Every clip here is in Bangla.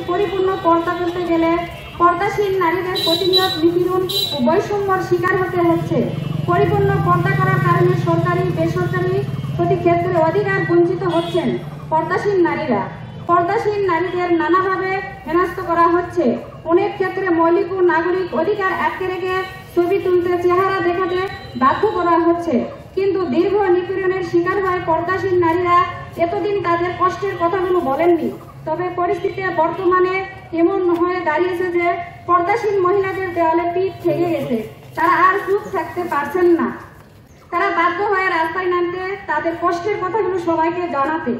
পরিপূর্ণ পর্দা করতে গেলে পর্দাশীল নারীদের প্রতিনিয়ত নিপীড়ন ও বৈষম্যর শিকার হতে হচ্ছে। পরিপূর্ণ পর্দা করার কারণে সরকারি বেসরকারি প্রতি ক্ষেত্রে অধিকার বঞ্চিত হচ্ছেন পর্দাশীল নারীরা। পর্দাশীল নারীদের নানাভাবে হেনস্থ করা হচ্ছে। অনেক ক্ষেত্রে মৌলিক ও নাগরিক অধিকার আটকে রেখে ছবি তুলতে, চেহারা দেখাতে বাধ্য করা হচ্ছে। কিন্তু দীর্ঘ নিপীড়নের শিকার হয় পর্দাশীল নারীরা এতদিন তাদের কষ্টের কথাগুলো বলেননি। তবে পরিস্থিতি বর্তমানে এমন হয়ে দাঁড়িয়েছে যে পর্দাশীল মহিলাদের দেওয়ালে পিঠ ঠেকে গেছে। তারা আর চুপ থাকতে পারছেন না। তারা বাধ্য হয়ে রাস্তায় নামতে, তাদের কষ্টের কথাগুলো সবাইকে জানাতে।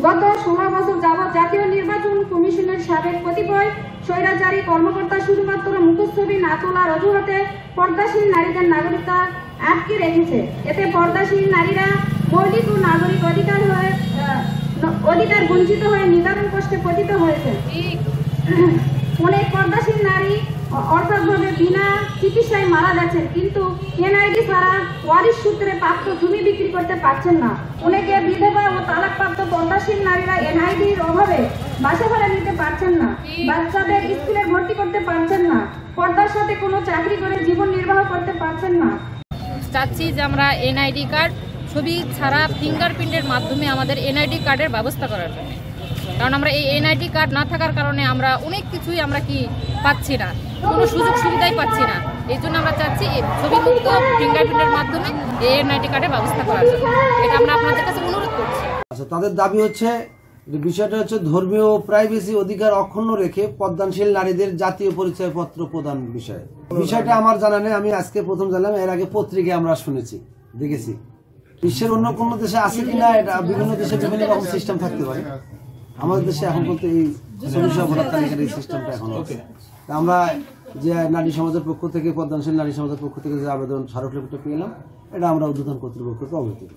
গত 16 বছর যাবৎ জাতীয় নির্বাচন কমিশনের সাবেক কতিপয় স্বৈরাচারী কর্মকর্তা শুধুমাত্র মুখচ্ছবি না তোলার অজুহাতে পর্দাশীল নারীদের নাগরিকতা আটকে রেখেছে। এতে পর্দাশীল নারীরা মৌলিক ও নাগরিক অধিকার বঞ্চিত হয়ে নিদারুণ কষ্টে পতিত হয়েছে। অনেক পর্দাশীল নারী অর্থাৎভাবে বিনা চিকিৎসায় মারা যাচ্ছেন, কিন্তু এনআইডি ছাড়া ওয়ারিশ সূত্রে প্রাপ্ত জমি বিক্রি করতে পারছেন না। অনেকে বিধবা ও তালাকপ্রাপ্ত পর্দাশীল নারীরা এনআইডির অভাবে বাসা ভাড়া নিতে পারছেন না, বাচ্চাদের স্কুলে ভর্তি করতে পারছেন না, পর্দার সাথে কোনো চাকরি করে জীবন নির্বাহ করতে পারছেন না। চাচ্ছি যে আমরা এনআইডি কার্ড ছবি ছাড়া ফিঙ্গারপ্রিন্টের মাধ্যমে আমাদের এনআইডি কার্ডের ব্যবস্থা করার জন্য, কারণ আমরা এই এনআইডি কার্ড না থাকার কারণে আমরা অনেক কিছুই আমরা কি পাচ্ছি না, কোনো সুযোগ সুবিধাই পাচ্ছি না। এই জন্য আমরা চাচ্ছি ছবি মুক্ত ফিঙ্গারপ্রিন্টের মাধ্যমে এই এনআইডি কার্ডের ব্যবস্থা করার জন্য। এটা আমরা আপনাদের কাছে অনুরোধ করছি। আচ্ছা, তাদের দাবি হচ্ছে, বিষয়টা হচ্ছে ধর্মীয় প্রাইভেসি অধিকার অক্ষুণ্ণ রেখে পর্দাশীল নারীদের জাতীয় পরিচয়পত্র প্রদান বিষয়। বিষয়টা আমার জানা নেই, আমি আজকে প্রথম জানলাম। এর আগে পত্রিকায় আমরা শুনেছি, দেখেছি। বিশ্বের অন্য কোনো দেশে আছে কিনা, এটা বিভিন্ন দেশে বিভিন্ন রকম সিস্টেম থাকতে পারে। আমাদের দেশে এখন বলতে এই অপরাধ তালিকার এই সিস্টেমটা এখন আছে। আমরা যে নারী সমাজের পক্ষ থেকে, পর্দাশীল নারী সমাজের পক্ষ থেকে যে আবেদন স্মারকলিপিটা পেলাম, এটা আমরা ঊর্ধ্বতন কর্তৃপক্ষকে অবহিত করি।